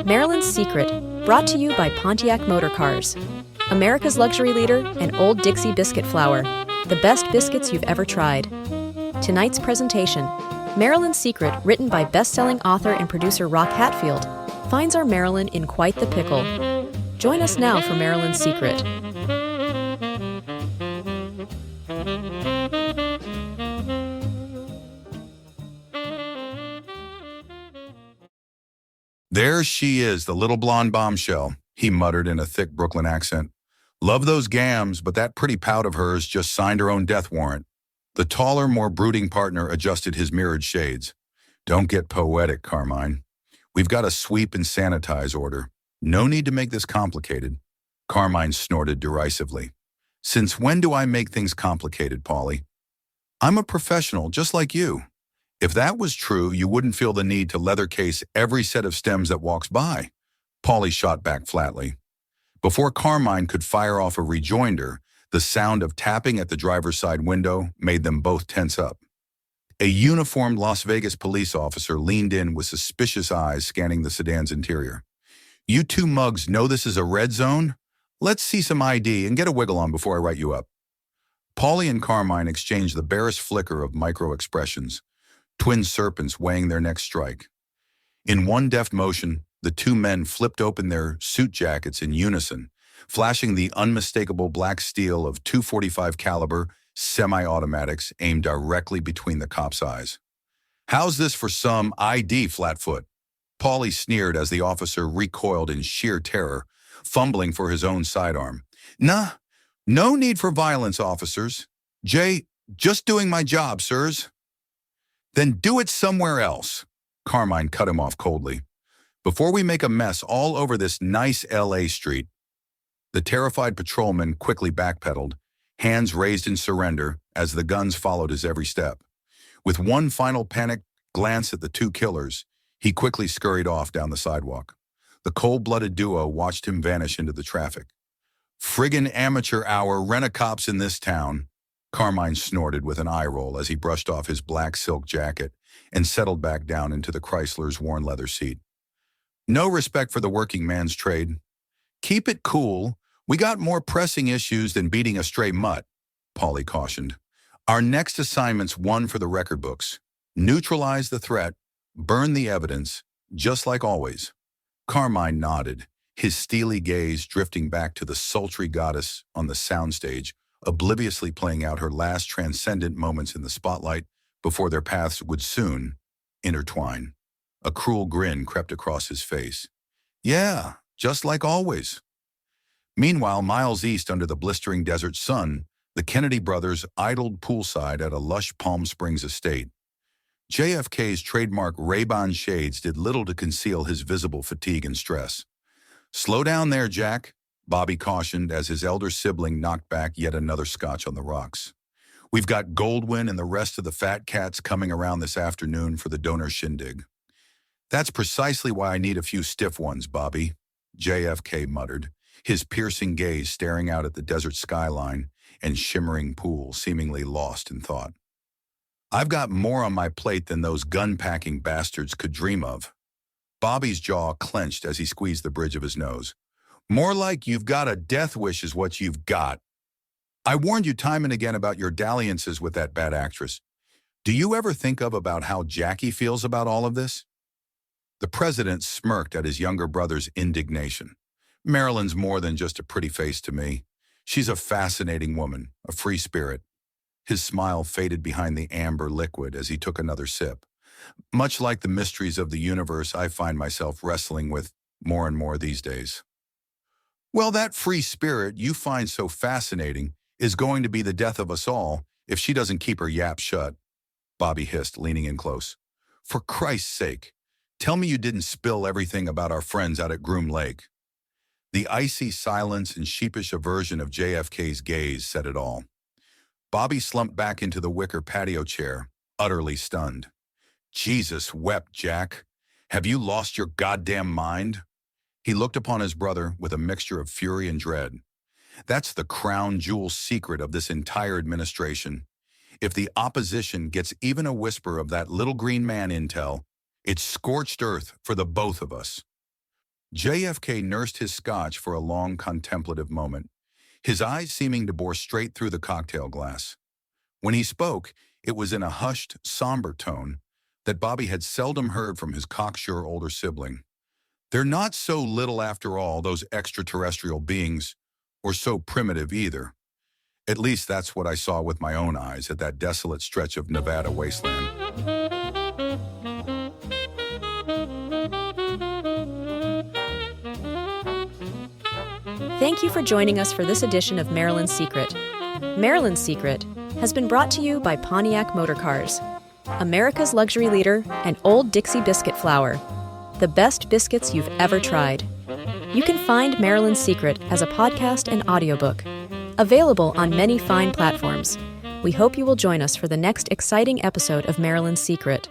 Maryland's Secret, brought to you by Pontiac Motor Cars. America's luxury leader and Old Dixie biscuit flour, the best biscuits you've ever tried. Tonight's presentation, Maryland's Secret, written by best-selling author and producer Rock Hatfield, finds our Maryland in quite the pickle. Join us now for Maryland's Secret. There she is, the little blonde bombshell, he muttered in a thick Brooklyn accent. Love those gams, but that pretty pout of hers just signed her own death warrant. The taller, more brooding partner adjusted his mirrored shades. Don't get poetic, Carmine. We've got a sweep and sanitize order. No need to make this complicated. Carmine snorted derisively. Since when do I make things complicated, Polly? I'm a professional, just like you. If that was true, you wouldn't feel the need to leather case every set of stems that walks by. Polly shot back flatly. Before Carmine could fire off a rejoinder, the sound of tapping at the driver's side window made them both tense up. A uniformed Las Vegas police officer leaned in with suspicious eyes scanning the sedan's interior. You two mugs know this is a red zone? Let's see some ID and get a wiggle on before I write you up. Polly and Carmine exchanged the barest flicker of micro-expressions, twin serpents weighing their next strike. In one deft motion, the two men flipped open their suit jackets in unison, flashing the unmistakable black steel of .245 caliber semi-automatics aimed directly between the cop's eyes. How's this for some ID, Flatfoot? Paulie sneered as the officer recoiled in sheer terror, fumbling for his own sidearm. Nah, no need for violence, officers. Jay, just doing my job, sirs. Then do it somewhere else. Carmine cut him off coldly. Before we make a mess all over this nice L.A. street. The terrified patrolman quickly backpedaled, hands raised in surrender as the guns followed his every step. With one final panicked glance at the two killers, he quickly scurried off down the sidewalk. The cold-blooded duo watched him vanish into the traffic. Friggin' amateur hour rent-a-cops in this town. Carmine snorted with an eye roll as he brushed off his black silk jacket and settled back down into the Chrysler's worn leather seat. No respect for the working man's trade. Keep it cool. We got more pressing issues than beating a stray mutt, Paulie cautioned. Our next assignment's one for the record books. Neutralize the threat, burn the evidence, just like always. Carmine nodded, his steely gaze drifting back to the sultry goddess on the soundstage, obliviously playing out her last transcendent moments in the spotlight before their paths would soon intertwine. A cruel grin crept across his face. Yeah, just like always. Meanwhile, miles east under the blistering desert sun, the Kennedy brothers idled poolside at a lush Palm Springs estate. JFK's trademark Ray-Ban shades did little to conceal his visible fatigue and stress. Slow down there, Jack, Bobby cautioned as his elder sibling knocked back yet another scotch on the rocks. We've got Goldwyn and the rest of the fat cats coming around this afternoon for the donor shindig. That's precisely why I need a few stiff ones, Bobby, JFK muttered, his piercing gaze staring out at the desert skyline and shimmering pool, seemingly lost in thought. I've got more on my plate than those gun-packing bastards could dream of. Bobby's jaw clenched as he squeezed the bridge of his nose. More like you've got a death wish is what you've got. I warned you time and again about your dalliances with that bad actress. Do you ever think about how Jackie feels about all of this? The president smirked at his younger brother's indignation. Marilyn's more than just a pretty face to me. She's a fascinating woman, a free spirit. His smile faded behind the amber liquid as he took another sip. Much like the mysteries of the universe I find myself wrestling with more and more these days. Well, that free spirit you find so fascinating is going to be the death of us all if she doesn't keep her yap shut, Bobby hissed, leaning in close. For Christ's sake, tell me you didn't spill everything about our friends out at Groom Lake. The icy silence and sheepish aversion of JFK's gaze said it all. Bobby slumped back into the wicker patio chair, utterly stunned. Jesus wept, Jack. Have you lost your goddamn mind? He looked upon his brother with a mixture of fury and dread. That's the crown jewel secret of this entire administration. If the opposition gets even a whisper of that little green man intel, it's scorched earth for the both of us. JFK nursed his scotch for a long contemplative moment, his eyes seeming to bore straight through the cocktail glass. When he spoke, it was in a hushed, somber tone that Bobby had seldom heard from his cocksure older sibling. They're not so little after all, those extraterrestrial beings, or so primitive either. At least that's what I saw with my own eyes at that desolate stretch of Nevada wasteland. Thank you for joining us for this edition of Marilyn's Secret. Marilyn's Secret has been brought to you by Pontiac Motor Cars, America's luxury leader and Old Dixie biscuit flour, the best biscuits you've ever tried. You can find Marilyn's Secret as a podcast and audiobook, available on many fine platforms. We hope you will join us for the next exciting episode of Marilyn's Secret.